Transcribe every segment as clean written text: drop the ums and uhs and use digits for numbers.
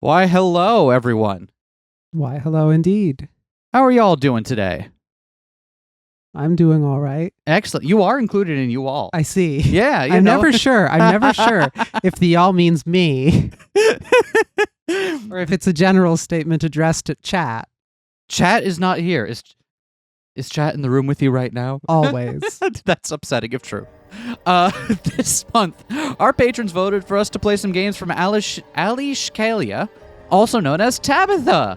Why, hello, everyone. Why, hello indeed. How are y'all doing today? I'm doing all right. Excellent. You are included in you all. I see. Yeah, I'm never sure. I'm never sure if the y'all means me or if it's a general statement addressed at chat. Chat is not here. Is Chat in the room with you right now? Always. That's upsetting if true. This month, our patrons voted for us to play some games from alyshkalia, also known as Tabitha.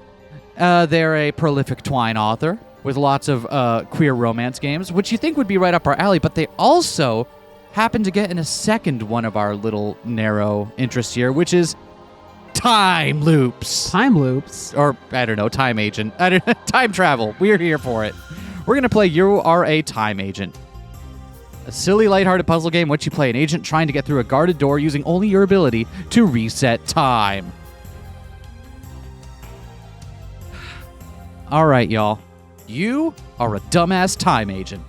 They're a prolific Twine author with lots of queer romance games, which you think would be right up our alley, but they also happen to get in a second one of our little narrow interests here, which is time loops. Time loops? Or, I don't know, time agent. Time travel. We're here for it. We're going to play You Are a Time Agent. A silly, lighthearted puzzle game in which you play an agent trying to get through a guarded door using only your ability to reset time. All right, y'all. You are a dumbass time agent.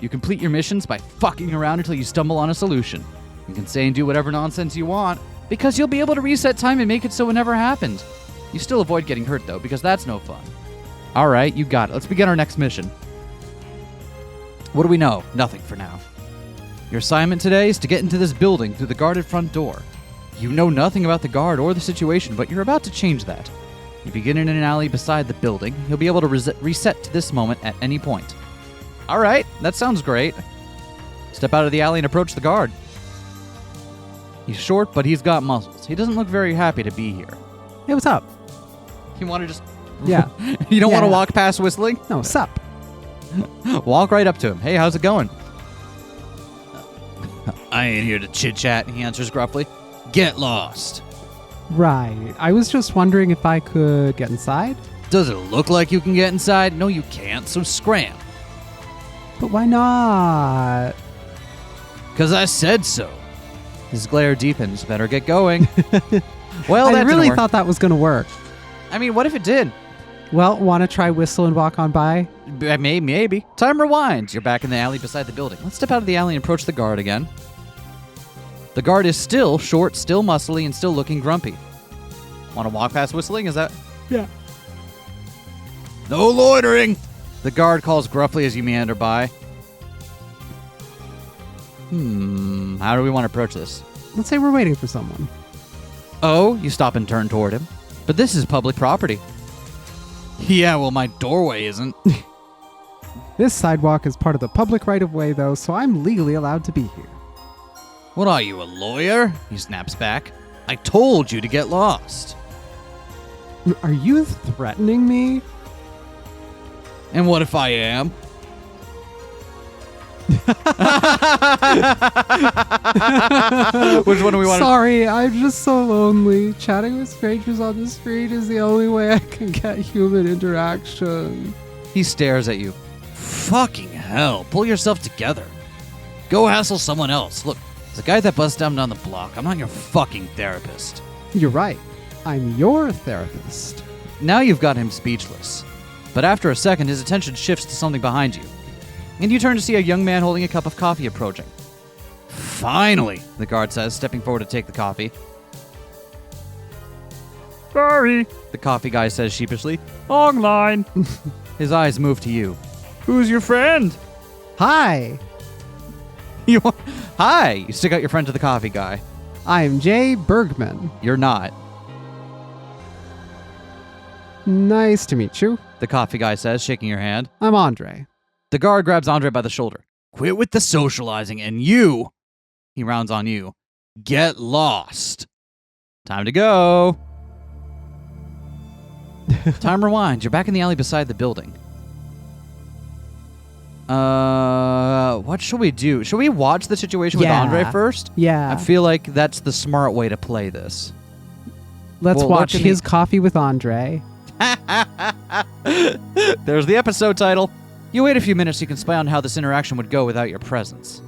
You complete your missions by fucking around until you stumble on a solution. You can say and do whatever nonsense you want, because you'll be able to reset time and make it so it never happened. You still avoid getting hurt, though, because that's no fun. All right, you got it. Let's begin our next mission. What do we know? Nothing for now. Your assignment today is to get into this building through the guarded front door. You know nothing about the guard or the situation, but you're about to change that. You begin in an alley beside the building. You'll be able to reset to this moment at any point. All right, that sounds great. Step out of the alley and approach the guard. He's short, but he's got muscles. He doesn't look very happy to be here. Hey, what's up? You want to just... Yeah. You don't want to Yeah. walk past whistling? No, sup? Walk right up to him. Hey, how's it going? I ain't here to chit-chat, he answers gruffly. Get lost. Right. I was just wondering if I could get inside. Does it look like you can get inside? No, you can't, so scram. But why not? 'Cause I said so. His glare deepens. Better get going. Well, I that really didn't work. thought that was going to work. I mean, what if it did? Well, want to try whistle and walk on by? Maybe. Time rewinds. You're back in the alley beside the building. Let's step out of the alley and approach the guard again. The guard is still short, still muscly, and still looking grumpy. Want to walk past whistling? Is that... Yeah. No loitering! The guard calls gruffly as you meander by. How do we want to approach this? Let's say we're waiting for someone. Oh, you stop and turn toward him. But this is public property. Yeah, well, my doorway isn't. This sidewalk is part of the public right-of-way, though, so I'm legally allowed to be here. What are you, a lawyer? He snaps back. I told you to get lost. Are you threatening me? And what if I am? Which one do we want? Sorry, I'm just so lonely. Chatting with strangers on the street is the only way I can get human interaction. He stares at you. Fucking hell, pull yourself together. Go hassle someone else. Look, the guy that busts down the block. I'm not your fucking therapist. You're right. I'm your therapist. Now you've got him speechless. But after a second, his attention shifts to something behind you. And you turn to see a young man holding a cup of coffee approaching. Finally, the guard says, stepping forward to take the coffee. Sorry, The coffee guy says sheepishly. long line. His eyes move to you. Who's your friend? Hi, Hi! You stick out your friend to the coffee guy. I'm Jay Bergman. You're not. Nice to meet you. The coffee guy says, shaking your hand. I'm Andre. The guard grabs Andre by the shoulder. Quit with the socializing, and you, he rounds on you, get lost. Time to go. Time rewinds. You're back in the alley beside the building. What shall we do? Shall we watch the situation with Yeah. Andre first? Yeah. I feel like that's the smart way to play this. Let's Well, watch look at his coffee with Andre. There's the episode title. You wait a few minutes so you can spy on how this interaction would go without your presence.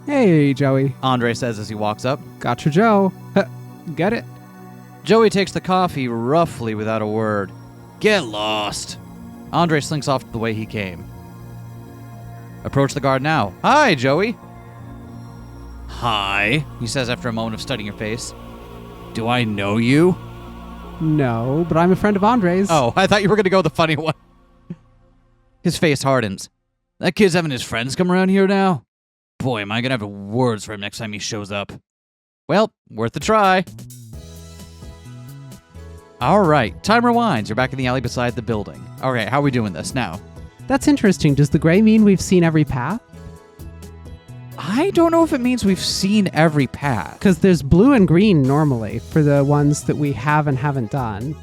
Hey, Joey. Andre says as he walks up. Gotcha, Joe. Get it? Joey takes the coffee roughly without a word. Get lost. Andre slinks off the way he came. Approach the guard now. Hi, Joey. Hi, he says after a moment of studying your face. Do I know you? No, but I'm a friend of Andre's. Oh, I thought you were going to go the funny one. His face hardens. That kid's having his friends come around here now? Boy, am I going to have words for him next time he shows up. Well, worth a try. All right, time rewinds. You're back in the alley beside the building. Okay, how are we doing this now? That's interesting. Does the gray mean we've seen every path? I don't know if it means we've seen every path. Because there's blue and green normally for the ones that we have and haven't done.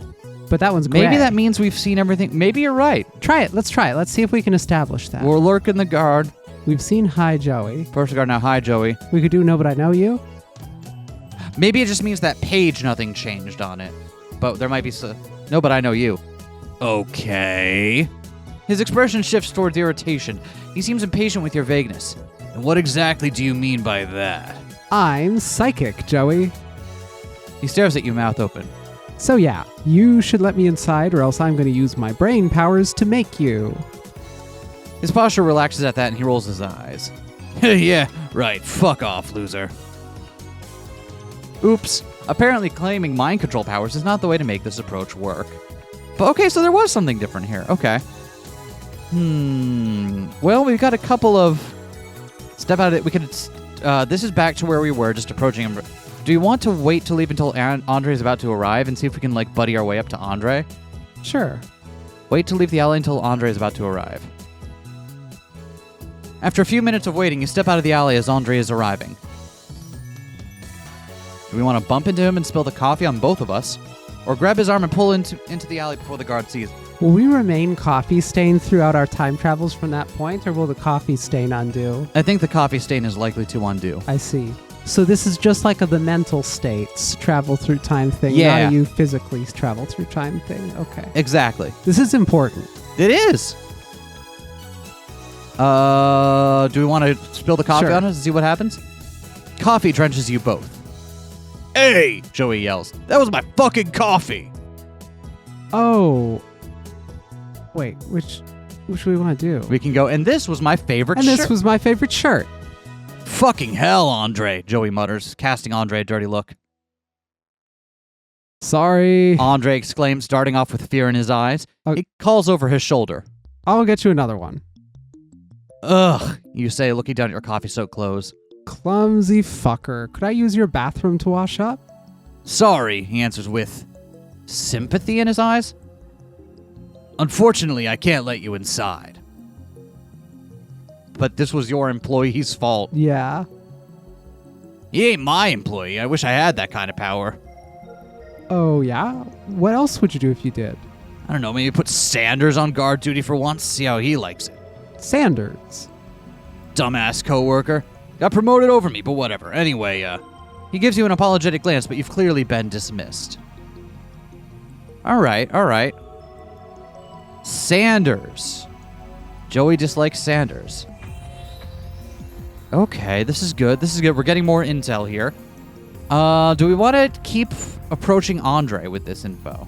But that one's gray. Maybe that means we've seen everything. Maybe you're right. Try it. Let's try it. Let's see if we can establish that. We're lurking the guard. We've seen Hi Joey. First guard now, hi, Joey. We could do No But I Know You. Maybe it just means that page nothing changed on it. But there might be no, but I know you. Okay. His expression shifts towards irritation. He seems impatient with your vagueness. And what exactly do you mean by that? I'm psychic, Joey. He stares at you, mouth open. So yeah, you should let me inside or else I'm going to use my brain powers to make you. His posture relaxes at that and he rolls his eyes. Yeah, right. Fuck off, loser. Oops. Apparently claiming mind control powers is not the way to make this approach work. But okay, so there was something different here. Okay. Well, we've got a couple of... Step out of it. We could... this is back to where we were, just approaching him. Do you want to wait to leave until Andre is about to arrive and see if we can, like, buddy our way up to Andre? Sure. Wait to leave the alley until Andre is about to arrive. After a few minutes of waiting, you step out of the alley as Andre is arriving. Do we want to bump into him and spill the coffee on both of us? Or grab his arm and pull into the alley before the guard sees him? Will we remain coffee stained throughout our time travels from that point, or will the coffee stain undo? I think the coffee stain is likely to undo. I see. So this is just like the mental states travel through time thing, Yeah. not a you physically travel through time thing. Okay. Exactly. This is important. It is. Do we want to spill the coffee Sure. on us and see what happens? Coffee drenches you both. Hey! Joey yells. That was my fucking coffee! Oh. Wait, which do we want to do? We can go, and this was my favorite And shirt. this was my favorite shirt. Fucking hell, Andre, Joey mutters, casting Andre a dirty look. Sorry. Andre exclaims, darting off with fear in his eyes. Oh. He calls over his shoulder. I'll get you another one. Ugh, you say, looking down at your coffee-soaked clothes. Clumsy fucker. Could I use your bathroom to wash up? Sorry, he answers with sympathy in his eyes. Unfortunately, I can't let you inside. But this was your employee's fault. Yeah. He ain't my employee. I wish I had that kind of power. Oh, yeah? What else would you do if you did? I don't know, maybe put Sanders on guard duty for once, see how he likes it. Sanders. Dumbass coworker. Got promoted over me, but whatever. Anyway, he gives you an apologetic glance, but you've clearly been dismissed. All right. Sanders. Joey dislikes Sanders. Okay, this is good. We're getting more intel here. Do we want to keep approaching Andre with this info?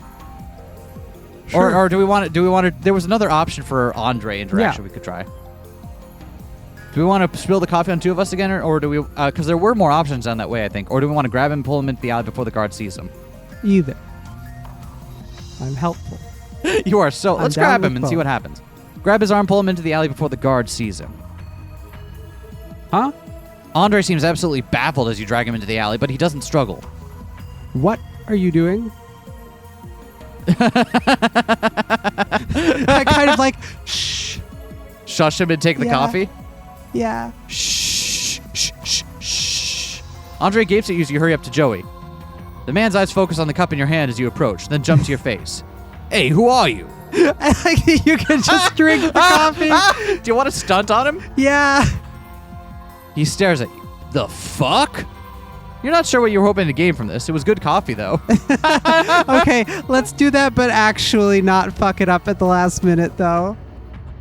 Sure. Or do we want to there was another option for Andre interaction we could try. Do we want to spill the coffee on two of us again, or do we because there were more options down that way, I think. Or do we want to grab him and pull him into the alley before the guard sees him? Either. I'm helpful. You are so... Let's down grab with him and see both. what happens. Grab his arm, pull him into the alley before the guard sees him. Huh? Andre seems absolutely baffled as you drag him into the alley, but he doesn't struggle. What are you doing? I kind of like, shh. Shush him and take the Yeah. coffee? Yeah. Shh, shh, shh, shh. Andre gapes at you as you hurry up to Joey. The man's eyes focus on the cup in your hand as you approach, then jump to your face. Hey, who are you? You can just drink the coffee. Do you want to stunt on him? Yeah. He stares at you. The fuck? You're not sure what you were hoping to gain from this. It was good coffee, though. Okay, let's do that, but actually not fuck it up at the last minute, though.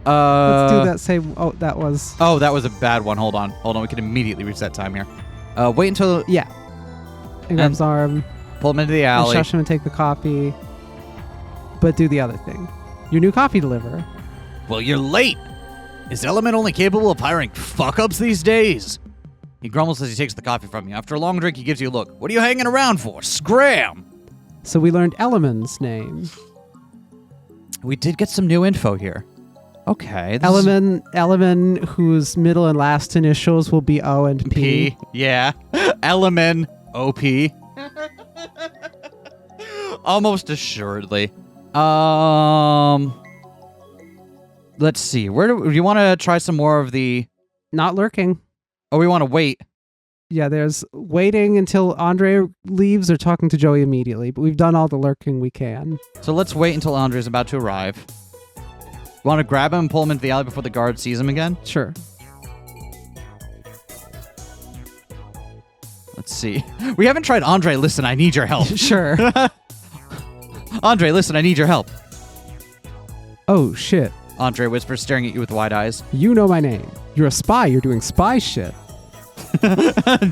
Let's do that same... Oh, that was... Oh, that was a bad one. Hold on. We can immediately reset time here. Wait until... Yeah. And grab his arm. Pull him into the And alley. shush him and take the coffee. But do the other thing. Your new coffee deliverer. Well, you're late. Is Element only capable of hiring fuck-ups these days? He grumbles as he takes the coffee from you. After a long drink, he gives you a look. What are you hanging around for? Scram! So we learned Element's name. We did get some new info here. Okay. Element, whose middle and last initials will be O and P. P. Yeah. Element. OP. Almost assuredly. Let's see. Where do you want to try some more of the... Not lurking. Oh, we want to wait. Yeah, there's waiting until Andre leaves or talking to Joey immediately, but we've done all the lurking we can. So let's wait until Andre's about to arrive. Want to grab him and pull him into the alley before the guard sees him again? Sure. Let's see. We haven't tried Andre, listen, I need your help. Sure. Andre, listen, I need your help. Oh, shit. Andre whispers, staring at you with wide eyes. You know my name. You're a spy. You're doing spy shit.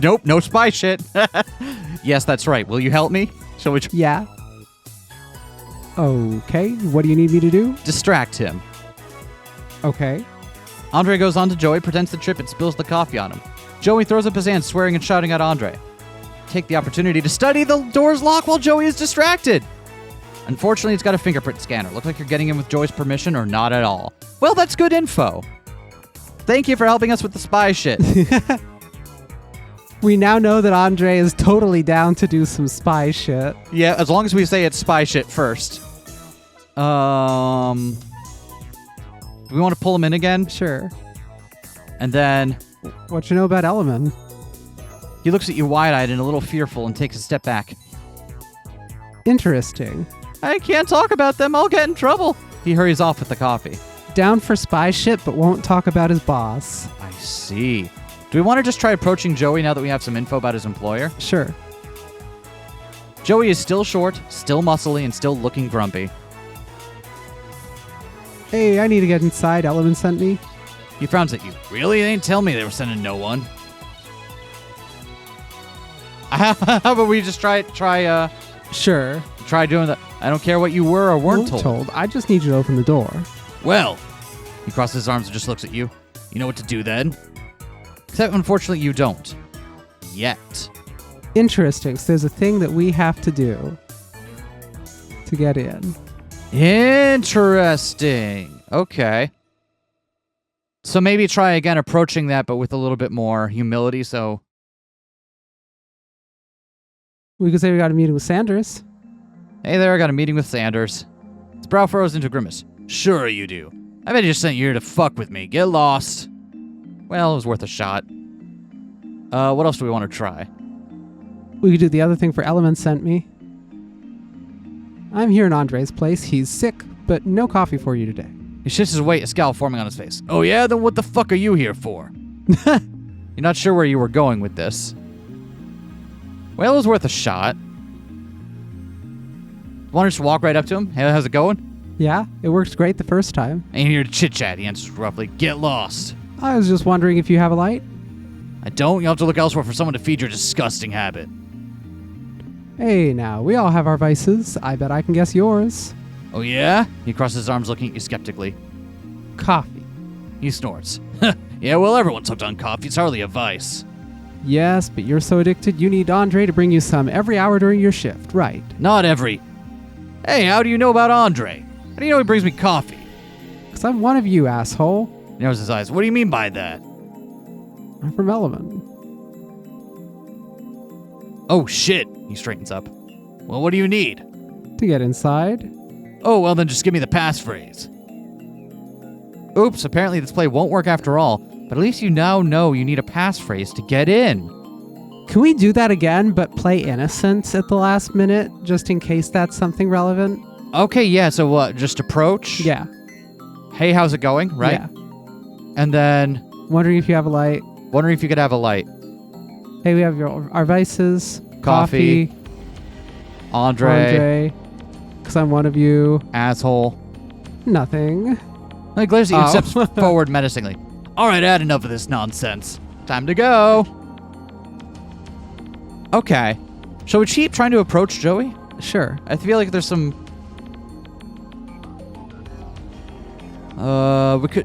Nope, no spy shit. Yes, that's right. Will you help me? Shall we Yeah. Okay. What do you need me to do? distract him? Okay. Andre goes on to Joey, pretends to trip and spills the coffee on him. Joey throws up his hands, swearing and shouting at Andre. Take the opportunity to study the door's lock while Joey is distracted. Unfortunately, it's got a fingerprint scanner. Look like you're getting in with Joey's permission or not at all. Well, that's good info. Thank you for helping us with the spy shit. We now know that Andre is totally down to do some spy shit. Yeah, as long as we say it's spy shit first. Do we want to pull him in again? Sure. And then What you know about Element? he looks at you wide-eyed and a little fearful and takes a step back. Interesting. I can't talk about them. I'll get in trouble. He hurries off with the coffee. Down for spy shit, but won't talk about his boss. I see. Do we want to just try approaching Joey now that we have some info about his employer? Sure. Joey is still short, still muscly, and still looking grumpy. Hey, I need to get inside. Element sent me. He frowns at you. Really? They didn't tell me they were sending no one. How about we just try Sure. doing that? I don't care what you were or weren't told. I just need you to open the door. Well, he crosses his arms and just looks at you. You know what to do then? Except, unfortunately, you don't. Yet. Interesting. So there's a thing that we have to do to get in. Interesting. Okay. So maybe try again approaching that, but with a little bit more humility, so... We could say we got a meeting with Sanders. Hey there, I got a meeting with Sanders. His brow furrows into a grimace. Sure you do. I bet he just sent you here to fuck with me. Get lost. Well, it was worth a shot. What else do we want to try? We could do the other thing for Element sent me. I'm here in Andre's place. He's sick, but no coffee for you today. He shifts his weight, a scowl forming on his face. Oh yeah? Then what the fuck are you here for? You're not sure where you were going with this. Well, it was worth a shot. Want to just walk right up to him? Hey, how's it going? Yeah, it worked great the first time. Ain't here to chit-chat, he answers roughly. Get lost. I was just wondering if you have a light. I don't. You'll have to look elsewhere for someone to feed your disgusting habit. Hey, now, we all have our vices. I bet I can guess yours. Oh yeah? He crosses his arms looking at you skeptically. Coffee. He snorts. Yeah, well, everyone's hooked on coffee. It's hardly a vice. Yes, but you're so addicted you need Andre to bring you some every hour during your shift, right? Not every... Hey, how do you know about Andre? How do you know he brings me coffee? Because I'm one of you, asshole. He narrows his eyes. What do you mean by that? I'm from Element. Oh, shit. He straightens up. Well, what do you need? To get inside. Oh, well, then just give me the passphrase. Oops, apparently this play won't work after all, but at least you now know you need a passphrase to get in. Can we do that again, but play innocent at the last minute, just in case that's something relevant? Okay, yeah, so what, just approach? Yeah. Hey, how's it going, right? Yeah. And then... Wondering if you have a light. Wondering if you could have a light. Hey, we have our vices. Coffee. Andre. Because I'm one of you. Asshole. Nothing. He glares at you and steps forward menacingly. All right, I had enough of this nonsense. Time to go. Okay. Shall we keep trying to approach Joey? Sure. I feel like there's some...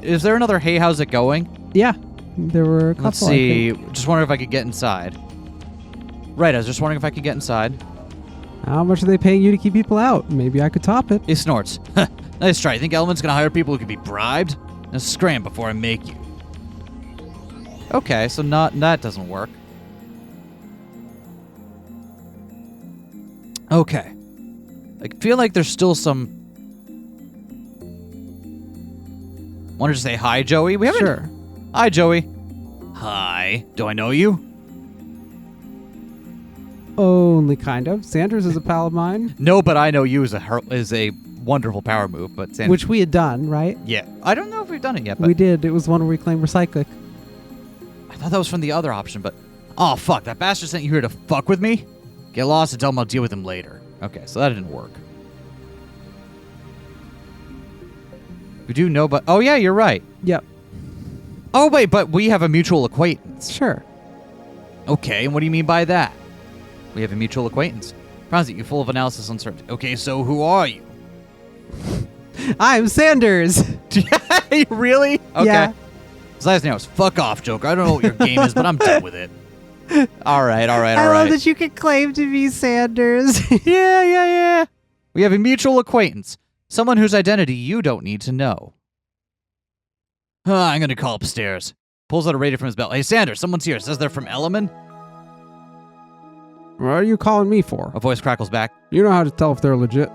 Is there another hey, how's it going? Yeah. There were a couple, Let's see. Just wondering if I could get inside. Right, I was just wondering if I could get inside. How much are they paying you to keep people out? Maybe I could top it. He snorts. Nice try. You think Element's gonna hire people who can be bribed? Now scram before I make you. Okay, so that doesn't work. Okay. I feel like there's still some... Want to just say hi, Joey? We haven't... Sure. Hi, Joey. Hi. Do I know you? Only kind of. Sanders is a pal of mine. No, but I know you is a wonderful power move, but Sanders... Which we had done, right? Yeah. I don't know if we've done it yet, but... We did. It was one where we claimed recycling. I thought that was from the other option, but... Oh, fuck. That bastard sent you here to fuck with me? Get lost and tell him I'll deal with him later. Okay, so that didn't work. We do know, but... Oh, yeah, you're right. Yep. Oh, wait, but we have a mutual acquaintance. Sure. Okay, and what do you mean by that? We have a mutual acquaintance. Frowns at you, full of analysis uncertainty. Okay, so who are you? I'm Sanders. Really? Okay. Yeah. His last name was Fuck Off, Joker. I don't know what your game is, but I'm done with it. All right. I love that you could claim to be Sanders. Yeah. We have a mutual acquaintance. Someone whose identity you don't need to know. I'm going to call upstairs. Pulls out a radio from his belt. Hey, Sanders, someone's here. Says they're from Element. What are you calling me for? A voice crackles back. You know how to tell if they're legit.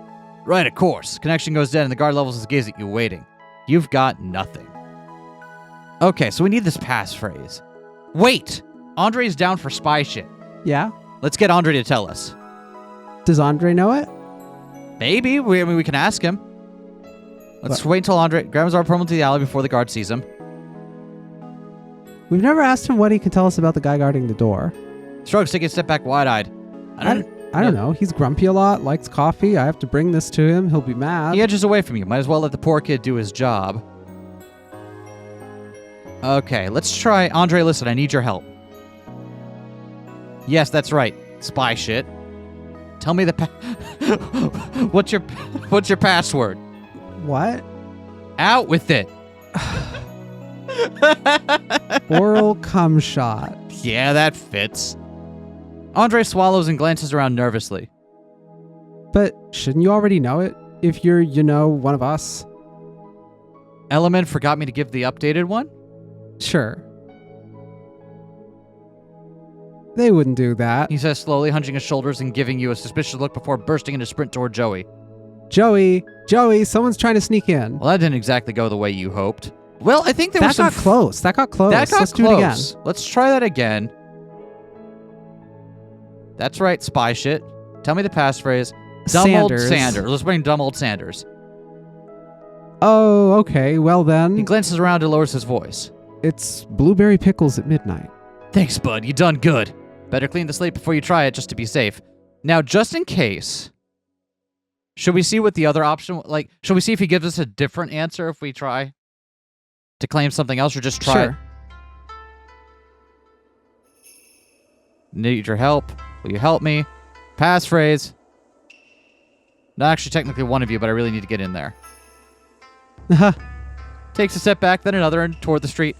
Right, of course. Connection goes dead and the guard levels his gaze at you, waiting. You've got nothing. Okay, so we need this passphrase. Wait! Andre's down for spy shit. Yeah? Let's get Andre to tell us. Does Andre know it? Maybe. We can ask him. Let's wait until Andre grabs our promo to the alley before the guard sees him. We've never asked him what he can tell us about the guy guarding the door. Shrugs, take a step back wide-eyed. I don't know. He's grumpy a lot, likes coffee. I have to bring this to him. He'll be mad. He edges away from you. Might as well let the poor kid do his job. Okay, let's try. Andre, listen, I need your help. Yes, that's right. Spy shit. Tell me the what's your password? What? Out with it. Oral cum shot. Yeah, that fits. Andre swallows and glances around nervously. But shouldn't you already know it? If you're, one of us. Element forgot me to give the updated one? Sure. They wouldn't do that. He says slowly, hunching his shoulders and giving you a suspicious look before bursting into sprint toward Joey. Joey, someone's trying to sneak in. Well, that didn't exactly go the way you hoped. Well, I think there was some... That got close. That got Let's close. do it again. Let's try that again. That's right, spy shit. Tell me the passphrase. Dumb old Sanders. Let's bring dumb old Sanders. Oh, okay. Well then. He glances around and lowers his voice. It's blueberry pickles at midnight. Thanks, bud. You done good. Better clean the slate before you try it just to be safe. Now, just in case, should we see what the other option... should we see if he gives us a different answer if we try to claim something else or just try Sure. it? Need your help. Will you help me? Passphrase. Not actually technically one of you, but I really need to get in there. Takes a step back, then another, and toward the street.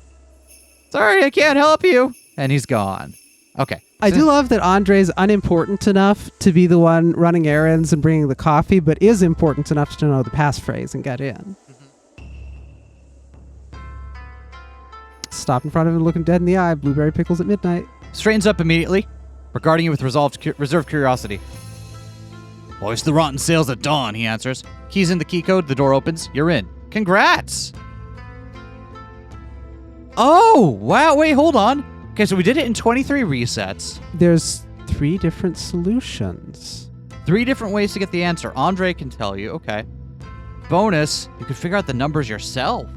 Sorry, I can't help you. And he's gone. Okay. I do love that Andre's unimportant enough to be the one running errands and bringing the coffee, but is important enough to know the passphrase and get in. Stop in front of him, looking dead in the eye. Blueberry pickles at midnight. Straightens up immediately, regarding you with reserved curiosity. Hoist the rotten sails at dawn, he answers. Keys in the key code, the door opens. You're in. Congrats! Oh, wow, wait, hold on. Okay, so we did it in 23 resets. There's 3 different solutions. 3 different ways to get the answer. Andre can tell you, okay. Bonus, you could figure out the numbers yourself.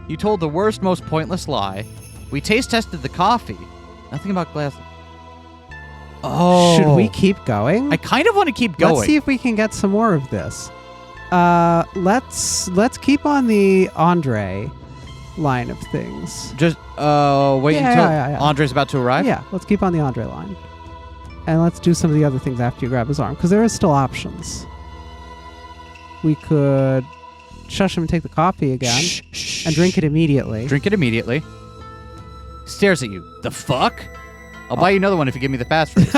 You told the worst, most pointless lie. We taste tested the coffee. Nothing about glass. Oh. Should we keep going? I kind of want to keep going. Let's see if we can get some more of this. Let's keep on the Andre line of things. Just wait until Andre's about to arrive? Yeah, let's keep on the Andre line. And let's do some of the other things after you grab his arm, because there is still options. We could shush him and take the coffee again and drink it immediately. Drink it immediately. Stares at you. The fuck? I'll buy you another one if you give me the passphrase.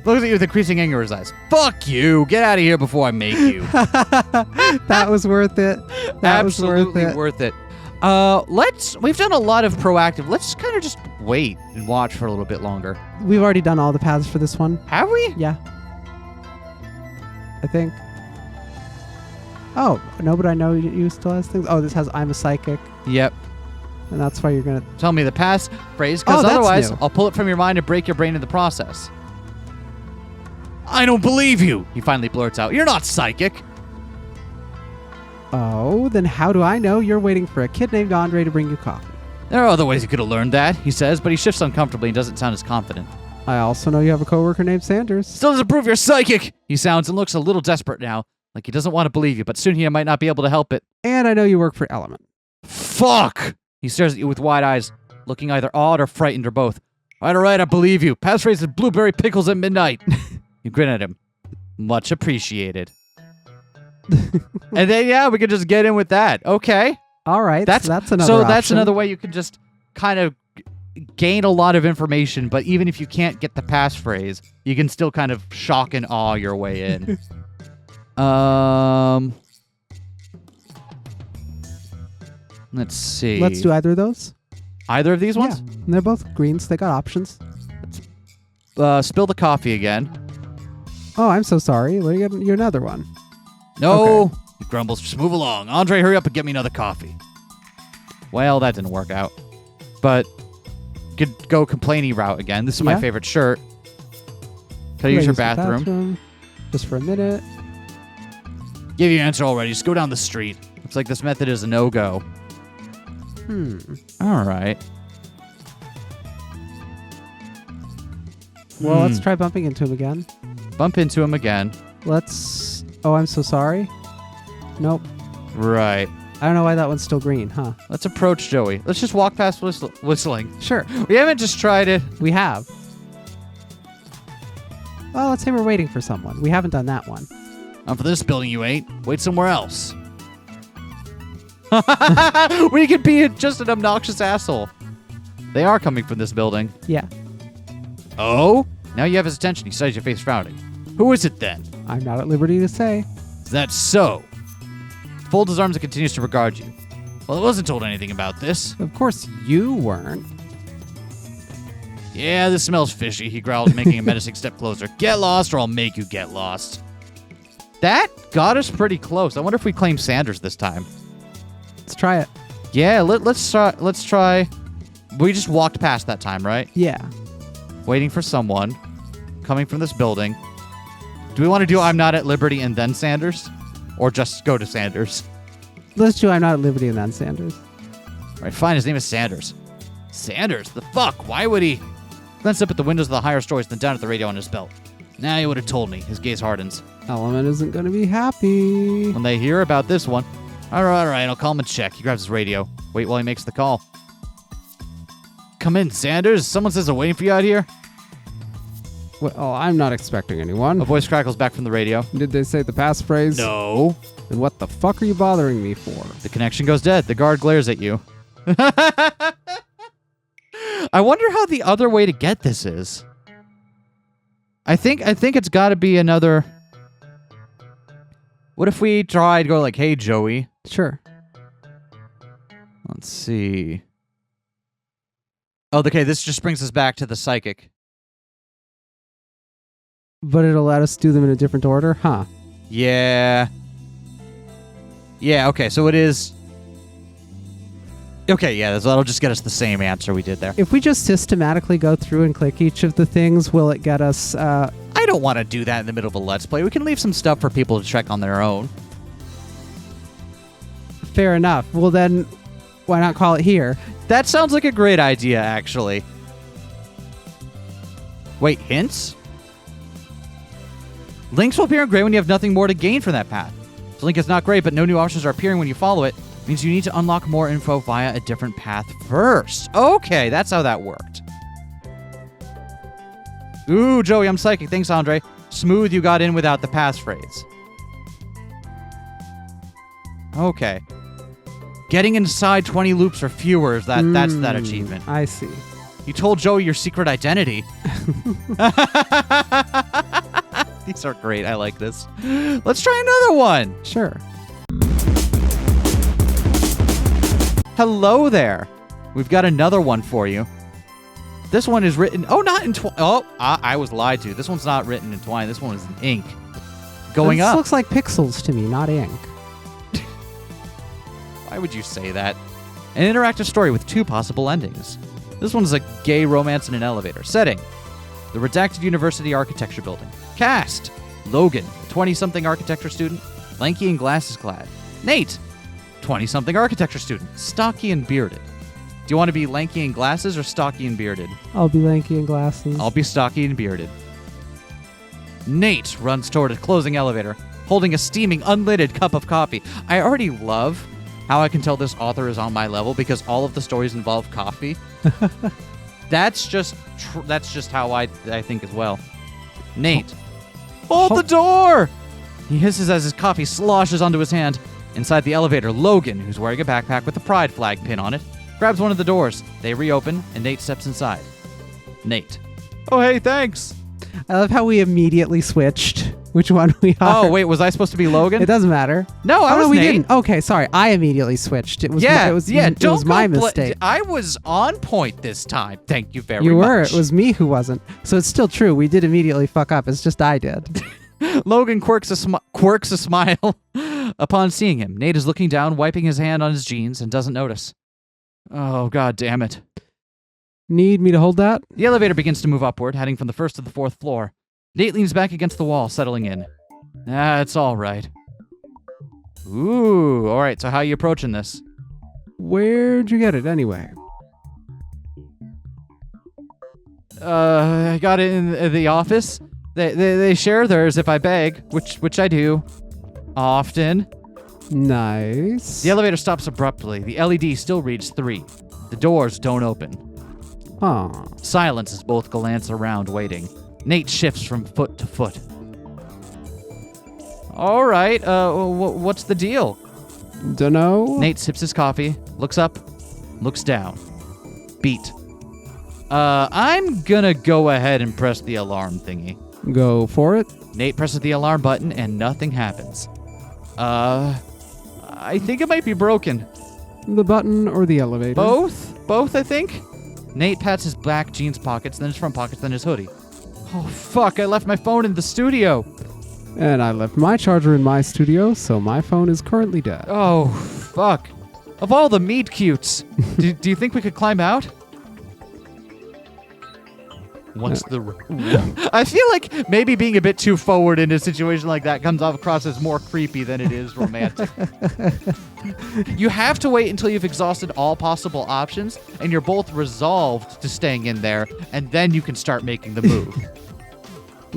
Looks at you with increasing anger in his eyes. Fuck you. Get out of here before I make you. That was worth it. That Absolutely was worth it. We've done a lot of proactive. Let's kind of just wait and watch for a little bit longer. We've already done all the paths for this one. Have we? Yeah. I think. Oh, no, but I know you still has things. Oh, this has I'm a psychic. Yep. And that's why you're going to... Tell me the passphrase, because that's otherwise new. I'll pull it from your mind and break your brain in the process. I don't believe you, he finally blurts out. You're not psychic. Oh, then how do I know you're waiting for a kid named Andre to bring you coffee? There are other ways you could have learned that, he says, but he shifts uncomfortably and doesn't sound as confident. I also know you have a coworker named Sanders. Still doesn't prove you're psychic, he sounds and looks a little desperate now, like he doesn't want to believe you, but soon he might not be able to help it. And I know you work for Element. Fuck! He stares at you with wide eyes, looking either awed or frightened or both. All right, I believe you. Passphrase is blueberry pickles at midnight. You grin at him. Much appreciated. And then, yeah, we could just get in with that. Okay. All right. That's another So that's option. another way you can just kind of gain a lot of information, but even if you can't get the passphrase, you can still kind of shock and awe your way in. Let's see. Let's do either of those. Either of these ones? Yeah. And they're both greens. They got options. Spill the coffee again. Oh, I'm so sorry. Let me get you another one. No, he grumbles. Just move along. Andre, hurry up and get me another coffee. Well, that didn't work out. But could go complainy route again. This is my Yeah. favorite shirt. Can I use your the bathroom? Just for a minute. Give you your answer already. Just go down the street. Looks like this method is a no-go. All right. Well, let's try bumping into him again. Bump into him again. Let's... Oh, I'm so sorry. Nope. Right. I don't know why that one's still green, huh? Let's approach Joey. Let's just walk past whistling. Sure. We haven't just tried it. We have. Well, let's say we're waiting for someone. We haven't done that one. For this building you ain't. Wait somewhere else. We could be just an obnoxious asshole. They are coming from this building. Yeah. Oh? Now you have his attention. He studies your face frowning. Who is it then? I'm not at liberty to say. Is that so? He folds his arms and continues to regard you. Well, I wasn't told anything about this. Of course you weren't. Yeah, this smells fishy, he growls, making a menacing step closer. Get lost or I'll make you get lost. That got us pretty close. I wonder if we claim Sanders this time. Let's try it. Yeah, let's try. We just walked past that time, right? Yeah. Waiting for someone coming from this building. Do we want to do I'm not at liberty and then Sanders? Or just go to Sanders? Let's do I'm not at liberty and then Sanders. All right, fine. His name is Sanders. Sanders? The fuck? Why would he? Glanced up at the windows of the higher stories, then down at the radio on his belt. Now he would have told me. His gaze hardens. Element isn't going to be happy. When they hear about this one. All right, I'll call him and check. He grabs his radio. Wait while he makes the call. Come in, Sanders. Someone says they're waiting for you out here. Well, I'm not expecting anyone. A voice crackles back from the radio. Did they say the passphrase? No. Then what the fuck are you bothering me for? The connection goes dead. The guard glares at you. I wonder how the other way to get this is. I think it's got to be another... What if we tried to go like, hey, Joey? Sure. Let's see. Oh, okay, this just brings us back to the psychic. But it'll let us do them in a different order? Huh. Yeah. Yeah, okay, so it is... Okay, yeah, that'll just get us the same answer we did there. If we just systematically go through and click each of the things, will it get us... I don't want to do that in the middle of a Let's Play. We can leave some stuff for people to check on their own. Fair enough. Well, then, why not call it here? That sounds like a great idea, actually. Wait, hints? Links will appear in gray when you have nothing more to gain from that path. The link is not great, but no new options are appearing when you follow it. It means you need to unlock more info via a different path first. Okay, that's how that worked. Ooh, Joey, I'm psychic. Thanks, Andre. Smooth, you got in without the passphrase. Okay. Getting inside 20 loops or fewer, that's that achievement. I see. You told Joey your secret identity. These are great. I like this. Let's try another one. Sure. Hello there. We've got another one for you. This one is written... Oh, not in Twine. Oh, I was lied to. This one's not written in Twine. This one is in ink. Going this up. Looks like pixels to me, not ink. Why would you say that? An interactive story with 2 possible endings. This one is a gay romance in an elevator. Setting: the Redacted University Architecture Building. Cast: Logan, a 20-something architecture student, lanky and glasses clad. Nate, 20-something architecture student, stocky and bearded. Do you want to be lanky and glasses or stocky and bearded? I'll be lanky and glasses. I'll be stocky and bearded. Nate runs toward a closing elevator, holding a steaming, unlidded cup of coffee. I already love how I can tell this author is on my level because all of the stories involve coffee. That's just how I think as well. Nate, hold the door! He hisses as his coffee sloshes onto his hand. Inside the elevator, Logan, who's wearing a backpack with a pride flag pin on it, grabs one of the doors. They reopen, and Nate steps inside. Nate. Oh, hey, thanks. I love how we immediately switched which one we are. Oh, wait, was I supposed to be Logan? It doesn't matter. No, I was we Nate. didn't. Okay, sorry. I immediately switched. It was it was my mistake. I was on point this time. Thank you very much. You were. It was me who wasn't. So it's still true. We did immediately fuck up. It's just I did. Logan quirks a smile upon seeing him. Nate is looking down, wiping his hand on his jeans, and doesn't notice. Oh, god damn it. Need me to hold that? The elevator begins to move upward, heading from the 1st to the 4th floor. Nate leans back against the wall, settling in. It's all right. Ooh, all right. So how are you approaching this? Where'd you get it anyway? I got it in the office. They share theirs if I beg, which I do often. Nice. The elevator stops abruptly. The LED still reads 3. The doors don't open. Huh. Silence as both glance around, waiting. Nate shifts from foot to foot. All right, what's the deal? Dunno. Nate sips his coffee, looks up, looks down. Beat. I'm gonna go ahead and press the alarm thingy. Go for it. Nate presses the alarm button and nothing happens. I think it might be broken. The button or the elevator? Both, I think. Nate pats his black jeans pockets, then his front pockets, then his hoodie. Oh, fuck, I left my phone in the studio. And I left my charger in my studio, so my phone is currently dead. Oh, fuck. Of all the meat cutes, do you think we could climb out? I feel like maybe being a bit too forward in a situation like that comes off across as more creepy than it is romantic. You have to wait until you've exhausted all possible options and you're both resolved to staying in there, and then you can start making the move.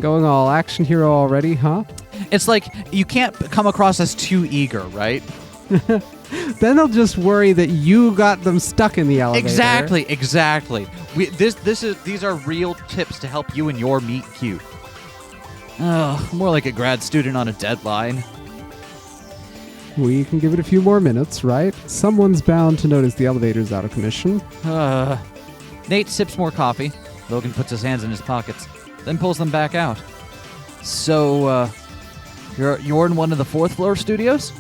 Going all action hero already, huh? It's like you can't come across as too eager, right? Then they'll just worry that you got them stuck in the elevator. Exactly. These are real tips to help you and your meet cute. Oh, more like a grad student on a deadline. We can give it a few more minutes, right? Someone's bound to notice the elevator's out of commission. Nate sips more coffee. Logan puts his hands in his pockets, then pulls them back out. So, you're in one of the 4th floor studios?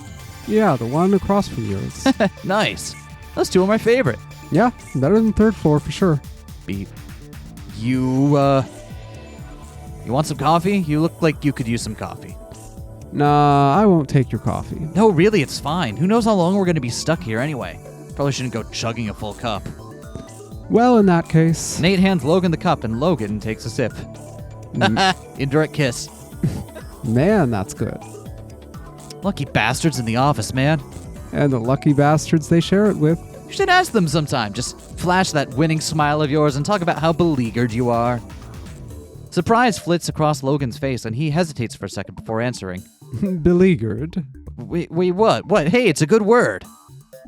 Yeah, the one across from yours. Nice. Those 2 are my favorite. Yeah, better than 3rd floor for sure. Beat. You want some coffee? You look like you could use some coffee. Nah, I won't take your coffee. No, really, it's fine. Who knows how long we're going to be stuck here anyway? Probably shouldn't go chugging a full cup. Well, in that case... Nate hands Logan the cup, and Logan takes a sip. Indirect kiss. Man, that's good. Lucky bastards in the office, man. And the lucky bastards they share it with. You should ask them sometime. Just flash that winning smile of yours and talk about how beleaguered you are. Surprise flits across Logan's face, and he hesitates for a second before answering. Beleaguered? Wait, what? What? Hey, it's a good word.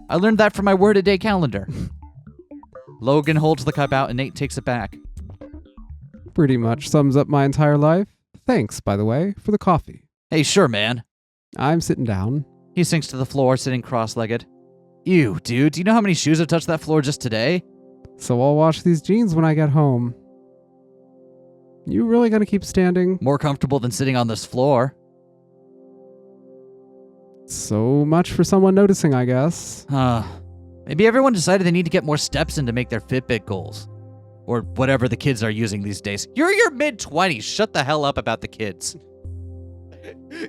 I learned that from my word-a-day calendar. Logan holds the cup out, and Nate takes it back. Pretty much sums up my entire life. Thanks, by the way, for the coffee. Hey, sure, man. I'm sitting down. He sinks to the floor, sitting cross-legged. Ew, dude, do you know how many shoes have touched that floor just today? So I'll wash these jeans when I get home. You really gonna keep standing? More comfortable than sitting on this floor. So much for someone noticing, I guess. Maybe everyone decided they need to get more steps in to make their Fitbit goals. Or whatever the kids are using these days. You're your mid-20s. Shut the hell up about the kids.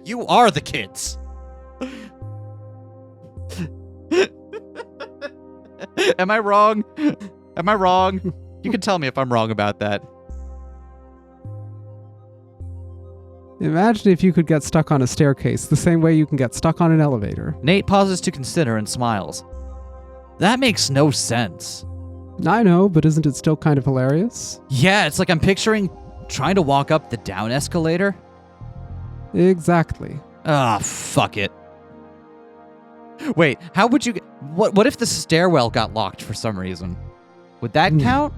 You are the kids. Am I wrong? Am I wrong? You can tell me if I'm wrong about that. Imagine if you could get stuck on a staircase the same way you can get stuck on an elevator. Nate pauses to consider and smiles. That makes no sense. I know, but isn't it still kind of hilarious? Yeah, it's like I'm picturing trying to walk up the down escalator. Exactly. Ah, fuck it. Wait, how would you... What if the stairwell got locked for some reason? Would that count?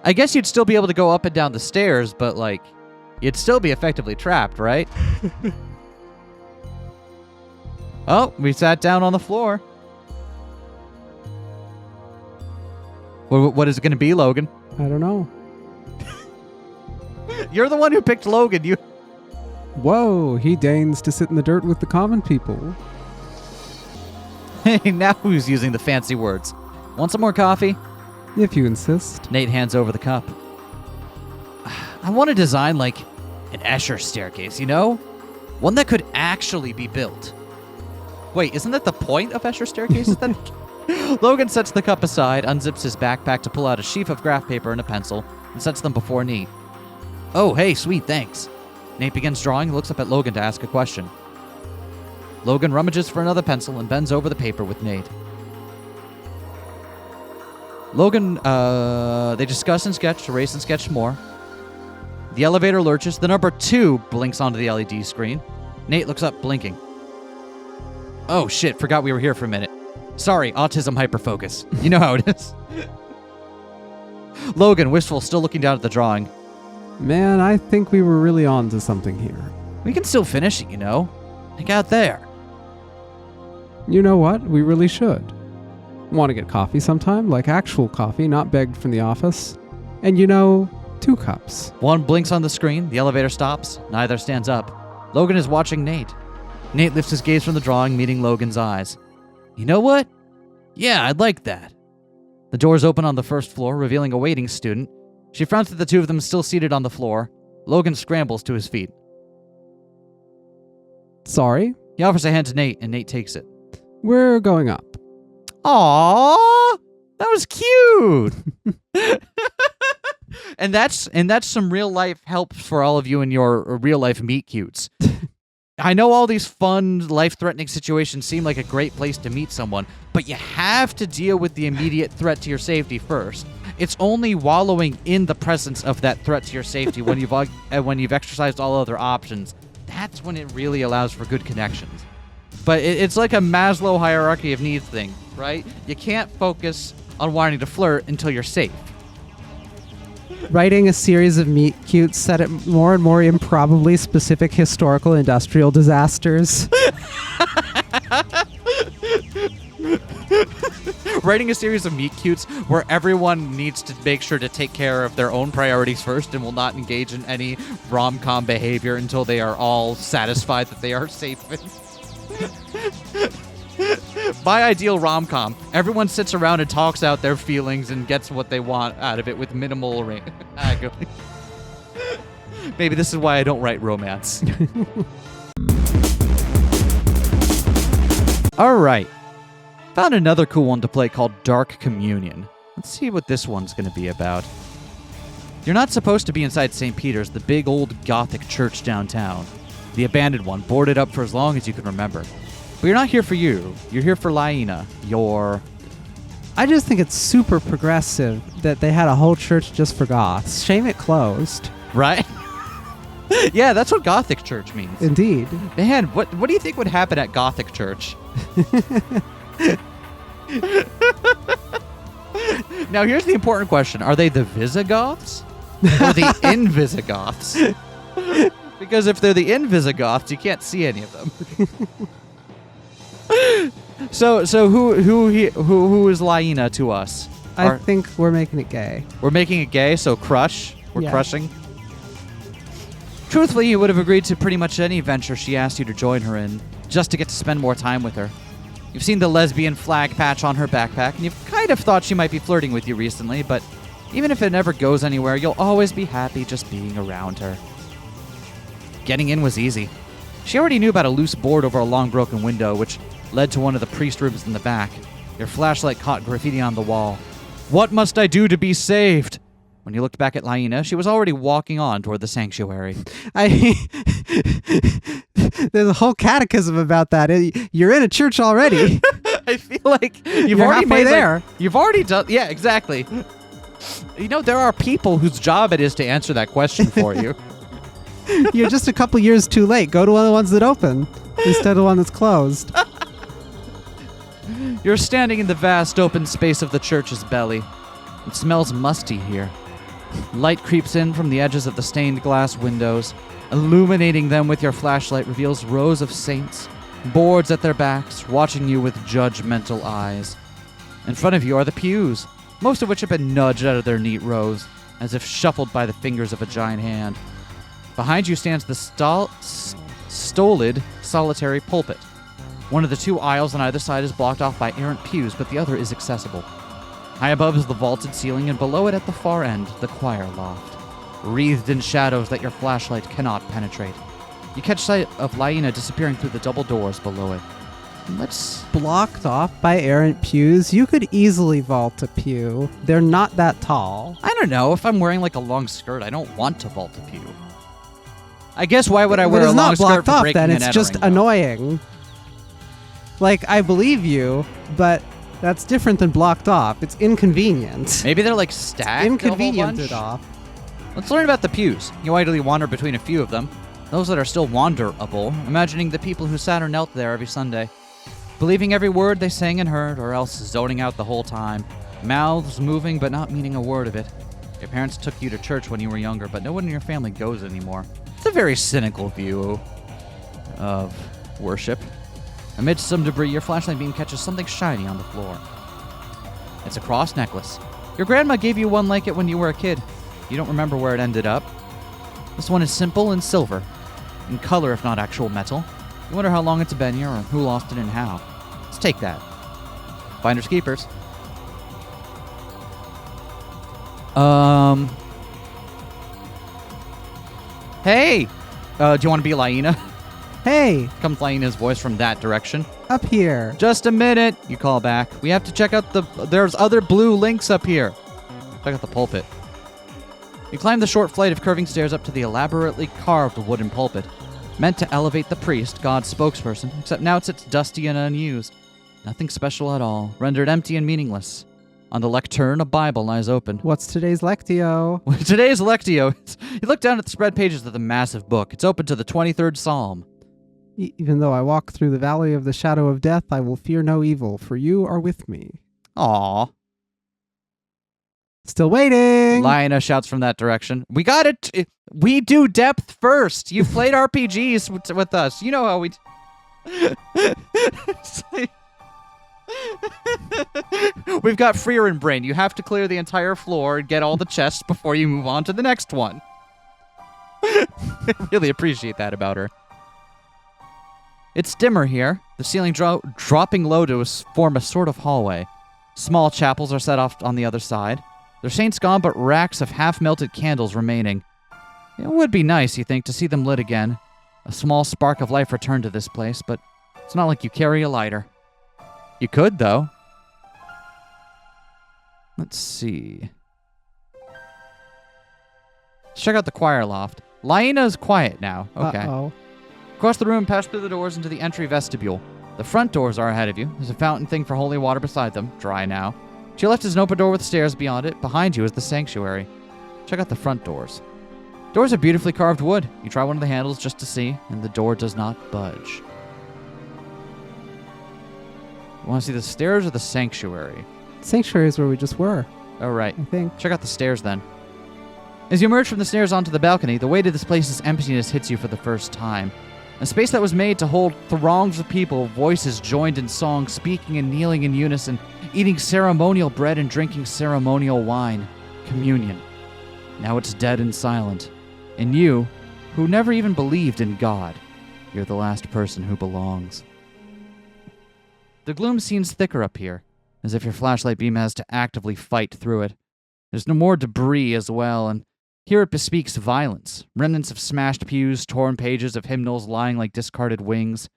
I guess you'd still be able to go up and down the stairs, but, like, you'd still be effectively trapped, right? Oh, we sat down on the floor. What is it going to be, Logan? I don't know. You're the one who picked Logan. You... Whoa, he deigns to sit in the dirt with the common people. Hey, now who's using the fancy words? Want some more coffee? If you insist. Nate hands over the cup. I want to design, like, an Escher staircase, you know? One that could actually be built. Wait, isn't that the point of Escher staircases? Logan sets the cup aside, unzips his backpack to pull out a sheaf of graph paper and a pencil, and sets them before Nate. Oh, hey, sweet, thanks. Nate begins drawing and looks up at Logan to ask a question. Logan rummages for another pencil and bends over the paper with Nate. Logan, they discuss and sketch, erase and sketch more. The elevator lurches. The number 2 blinks onto the LED screen. Nate looks up, blinking. Oh, shit, forgot we were here for a minute. Sorry, autism hyperfocus. You know how it is. Logan, wistful, still looking down at the drawing. Man, I think we were really on to something here. We can still finish it, you know? Like out there. You know what? We really should. Want to get coffee sometime? Like actual coffee, not begged from the office. And 2 cups. One blinks on the screen. The elevator stops. Neither stands up. Logan is watching Nate. Nate lifts his gaze from the drawing, meeting Logan's eyes. You know what? Yeah, I'd like that. The doors open on the first floor, revealing a waiting student. She frowns at the 2 of them still seated on the floor. Logan scrambles to his feet. Sorry? He offers a hand to Nate, and Nate takes it. We're going up. Aww! That was cute! And that's some real life help for all of you in your real life meet cutes. I know all these fun, life-threatening situations seem like a great place to meet someone, but you have to deal with the immediate threat to your safety first. It's only wallowing in the presence of that threat to your safety when you've exercised all other options. That's when it really allows for good connections. But it's like a Maslow hierarchy of needs thing, right? You can't focus on wanting to flirt until you're safe. Writing a series of meet cutes set at more and more improbably specific historical industrial disasters. Writing a series of meet cutes where everyone needs to make sure to take care of their own priorities first and will not engage in any rom-com behavior until they are all satisfied that they are safe. My ideal rom-com. Everyone sits around and talks out their feelings and gets what they want out of it with minimal agony. Maybe this is why I don't write romance. All right. Found another cool one to play called Dark Communion. Let's see what this one's going to be about. You're not supposed to be inside St. Peter's, the big old Gothic church downtown. The abandoned one, boarded up for as long as you can remember. But you're not here for you. You're here for Laina, I just think it's super progressive that they had a whole church just for goths. Shame it closed. Right? Yeah, that's what Gothic church means. Indeed. Man, what do you think would happen at Gothic church? Now, here's the important question. Are they the Visigoths or the Invisigoths? Because if they're the Invisigoths, you can't see any of them. So who is Laina to us? I think we're making it gay. We're making it gay, so crush. We're Yeah. crushing. Truthfully, you would have agreed to pretty much any venture she asked you to join her in, just to get to spend more time with her. You've seen the lesbian flag patch on her backpack, and you've kind of thought she might be flirting with you recently, but even if it never goes anywhere, you'll always be happy just being around her. Getting in was easy. She already knew about a loose board over a long broken window, which led to one of the priest rooms in the back. Your flashlight caught graffiti on the wall. "What must I do to be saved?" When you looked back at Laina, she was already walking on toward the sanctuary. There's a whole catechism about that. You're in a church already. I feel like you've You're already halfway made there. You've already done. Yeah, exactly. You know, there are people whose job it is to answer that question for you. You're just a couple years too late. Go to one of the ones that open instead of the one that's closed. You're standing in the vast open space of the church's belly. It smells musty here. Light creeps in from the edges of the stained glass windows. Illuminating them with your flashlight reveals rows of saints, boards at their backs, watching you with judgmental eyes. In front of you are the pews, most of which have been nudged out of their neat rows, as if shuffled by the fingers of a giant hand. Behind you stands the stolid, solitary pulpit. One of the two aisles on either side is blocked off by errant pews, but the other is accessible. High above is the vaulted ceiling, and below it at the far end, the choir loft, wreathed in shadows that your flashlight cannot penetrate. You catch sight of Laina disappearing through the double doors below it. Let's... Blocked off by errant pews. You could easily vault a pew. They're not that tall. I don't know. If I'm wearing like a long skirt, I don't want to vault a pew. I guess why would I wear a long skirt blocked for off breaking then. and It's just entering, though? annoying. Like, I believe you, but that's different than blocked off. It's inconvenient. Maybe they're like stacked. Inconvenienced off. Let's learn about the pews. You idly wander between a few of them. Those that are still wanderable, imagining the people who sat or knelt there every Sunday. Believing every word they sang and heard, or else zoning out the whole time. Mouths moving but not meaning a word of it. Your parents took you to church when you were younger, but no one in your family goes anymore. It's a very cynical view of worship. Amidst some debris, your flashlight beam catches something shiny on the floor. It's a cross necklace. Your grandma gave you one like it when you were a kid. You don't remember where it ended up. This one is simple and silver, in color if not actual metal. You wonder how long it's been here or who lost it and how. Let's take that. Finders keepers. Hey! Do you want to be Laina? Hey, Comes Laina's voice from that direction. up here. Just a minute, you call back. We have to check out there's other blue links up here. Check out the pulpit. You climb the short flight of curving stairs up to the elaborately carved wooden pulpit, meant to elevate the priest, God's spokesperson, except now it sits dusty and unused. Nothing special at all, rendered empty and meaningless. On the lectern, a Bible lies open. What's today's Lectio? Today's Lectio. You look down at the spread pages of the massive book. It's open to the 23rd Psalm. Even though I walk through the valley of the shadow of death, I will fear no evil, for you are with me. Aww. Still waiting. Laina shouts from that direction. We got it. We do depth first. You've played RPGs with us. You know how we... It's like- We've got Freer in brain. You have to clear the entire floor and get all the chests before you move on to the next one. I really appreciate that about her. It's dimmer here, the ceiling dropping low to form a sort of hallway. Small chapels are set off on the other side. Their saints gone, but racks of half-melted candles remaining. It would be nice, you think, to see them lit again. A small spark of life returned to this place, but it's not like you carry a lighter. You could, though. Let's see. Let's check out the choir loft. Laina's quiet now. Okay. Uh-oh. Across the room, pass through the doors into the entry vestibule. The front doors are ahead of you. There's a fountain thing for holy water beside them, dry now. To your left is an open door with stairs beyond it. Behind you is the sanctuary. Check out the front doors. Doors are beautifully carved wood. You try one of the handles just to see, and the door does not budge. You want to see the stairs or the sanctuary? Sanctuary is where we just were, Oh, right. I think. Check out the stairs then. As you emerge from the stairs onto the balcony, the weight of this place's emptiness hits you for the first time. A space that was made to hold throngs of people, voices joined in song, speaking and kneeling in unison, eating ceremonial bread and drinking ceremonial wine. Communion. Now it's dead and silent. And you, who never even believed in God, you're the last person who belongs. The gloom seems thicker up here, as if your flashlight beam has to actively fight through it. There's no more debris as well, and here it bespeaks violence. Remnants of smashed pews, torn pages of hymnals lying like discarded wings.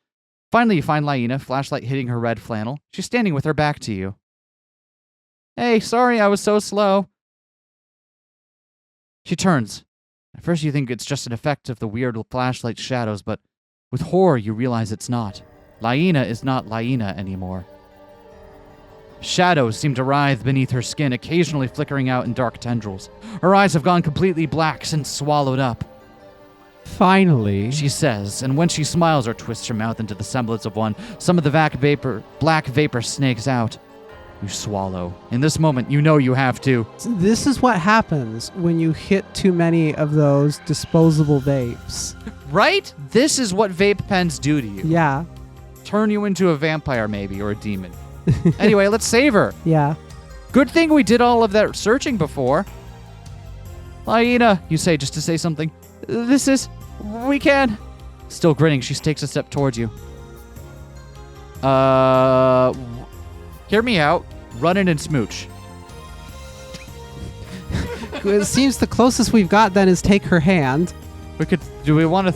Finally, you find Laina, flashlight hitting her red flannel. She's standing with her back to you. Hey, sorry I was so slow. She turns. At first you think it's just an effect of the weird flashlight shadows, but with horror you realize it's not. Laina is not Laina anymore. Shadows seem to writhe beneath her skin, occasionally flickering out in dark tendrils. Her eyes have gone completely black since swallowed up. Finally, She says, and when she smiles or twists her mouth into the semblance of one, some of the black vapor snakes out. You swallow. In this moment, you know you have to. this is what happens when you hit too many of those disposable vapes. Right? This is what vape pens do to you. Yeah, Turn you into a vampire, maybe, or a demon. Anyway, let's save her. yeah. Good thing we did all of that searching before. Laina, you say just to say something. We can. Still grinning, she takes a step towards you. Hear me out. Run in and smooch. It seems the closest we've got then is take her hand. Do we want to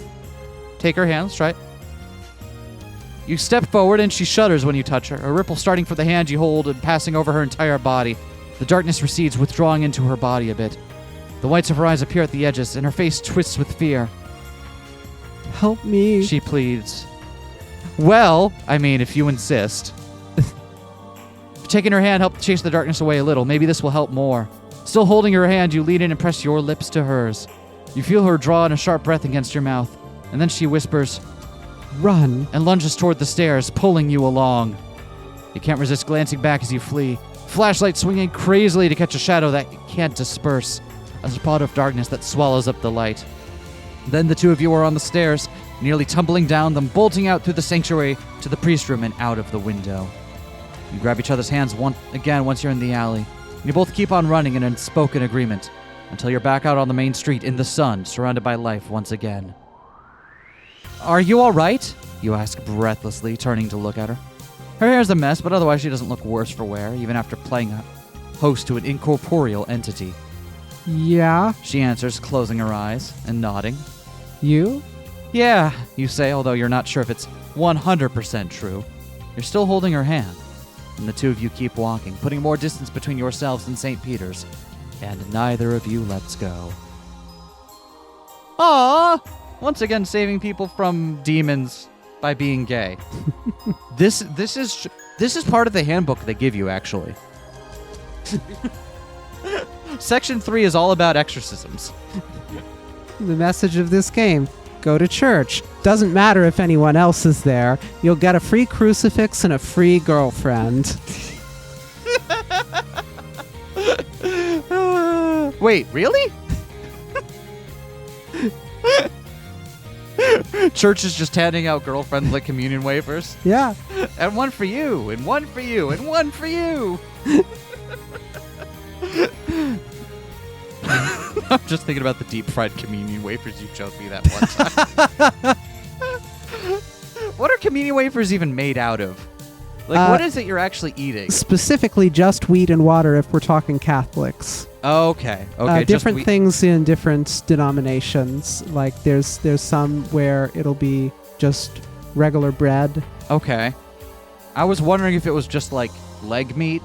take her hand? Let's try it. You step forward and she shudders when you touch her, a ripple starting for the hand you hold and passing over her entire body. The darkness recedes, withdrawing into her body a bit. The whites of her eyes appear at the edges, and her face twists with fear. Help me. She pleads. Well, I mean, if you insist. Taking her hand helped chase the darkness away a little. Maybe this will help more. Still holding her hand, you lean in and press your lips to hers. You feel her draw in a sharp breath against your mouth, and then she whispers, Run. and lunges toward the stairs, pulling you along. You can't resist glancing back as you flee, flashlight swinging crazily to catch a shadow that you can't disperse, a spot of darkness that swallows up the light. Then the two of you are on the stairs, nearly tumbling down them, bolting out through the sanctuary to the priest room and out of the window. You grab each other's hands once you're in the alley, and you both keep on running in unspoken agreement until you're back out on the main street in the sun, surrounded by life once again. Are you all right? You ask breathlessly, turning to look at her. Her hair's a mess, but otherwise she doesn't look worse for wear, even after playing a host to an incorporeal entity. Yeah. She answers, closing her eyes and nodding. You? Yeah, you say, although you're not sure if it's 100% true. You're still holding her hand, and the two of you keep walking, putting more distance between yourselves and St. Peter's, and neither of you lets go. Aww! Once again, saving people from demons by being gay. This is part of the handbook they give you, actually. Section 3 is all about exorcisms. The message of this game. Go to church. Doesn't matter if anyone else is there. You'll get a free crucifix and a free girlfriend. Wait, really? Church is just handing out girlfriends like communion wafers. Yeah. And one for you, and one for you, and one for you. I'm just thinking about the deep fried communion wafers you showed me that one time. What are communion wafers even made out of? Like, what is it you're actually eating? Specifically just wheat and water if we're talking Catholics. Okay. Different things in different denominations. Like there's some where it'll be just regular bread. Okay. I was wondering if it was just like leg meat,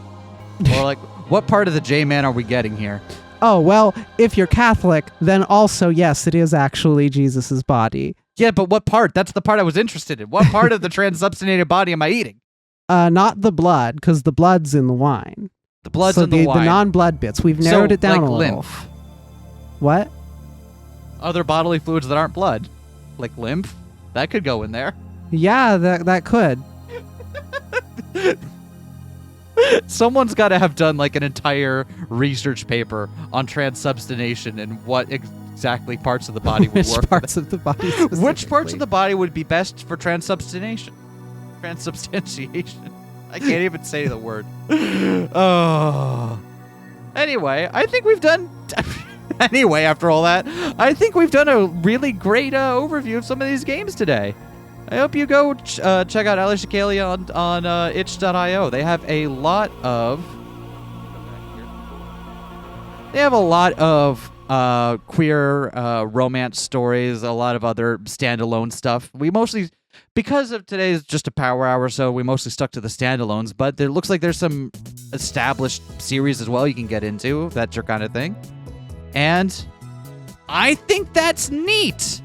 or like what part of the J-Man are we getting here? Oh, well, if you're Catholic, then also, yes, it is actually Jesus's body. Yeah, but what part? That's the part I was interested in. What part of the transubstantiated body am I eating? Not the blood, because the blood's in the wine. The blood's so in the wine. The non-blood bits. We've narrowed it down like a little. lymph. What? Other bodily fluids that aren't blood. Like lymph? That could go in there. Yeah, that could. Someone's got to have done like an entire research paper on transubstantiation and what exactly parts of the body would Which work. parts of the body? Which parts of specifically? the body would be best for transubstantiation? Transubstantiation. I can't even say the word. Oh. Anyway, I think we've done. Anyway, after all that, I think we've done a really great overview of some of these games today. I hope you go check out alyshkalia on itch.io. They have a lot of. They have a lot of queer romance stories, a lot of other standalone stuff. We mostly, because of today's just a power hour, so we mostly stuck to the standalones, but it looks like there's some established series as well you can get into, if that's your kind of thing. And I think that's neat.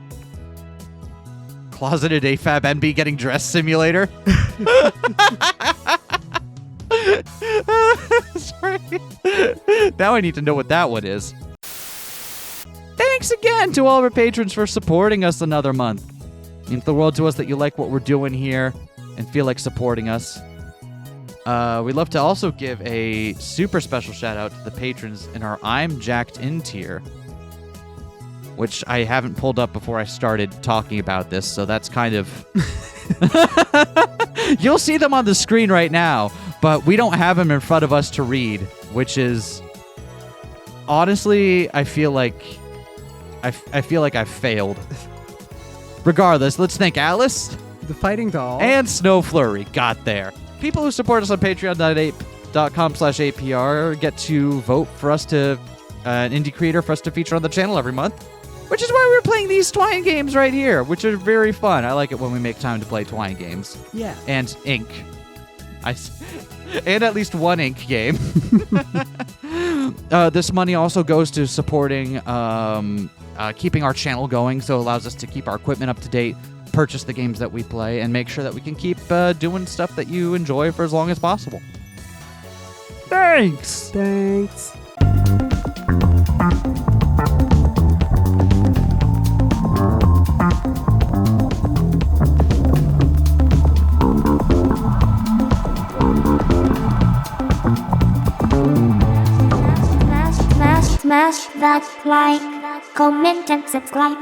Closeted AFAB NB getting dressed simulator. Sorry. Now I need to know what that one is. Thanks again to all of our patrons for supporting us another month. It means the world to us that you like what we're doing here and feel like supporting us. We'd love to also give a super special shout out to the patrons in our I'm Jacked In tier, which I haven't pulled up before I started talking about this, so that's kind of... You'll see them on the screen right now, but we don't have them in front of us to read, which is... Honestly, I feel like I've failed. Regardless, let's thank Alice The Fighting Doll. and Snow Flurry got there. People who support us on patreon.com/APR get to vote for us to an indie creator for us to feature on the channel every month, which is why we're playing these Twine games right here, which are very fun. I like it when we make time to play Twine games. Yeah. And Ink. And at least one Ink game. This money also goes to supporting keeping our channel going, so it allows us to keep our equipment up to date, purchase the games that we play, and make sure that we can keep doing stuff that you enjoy for as long as possible. Thanks. Thanks. Smash that like, comment and subscribe.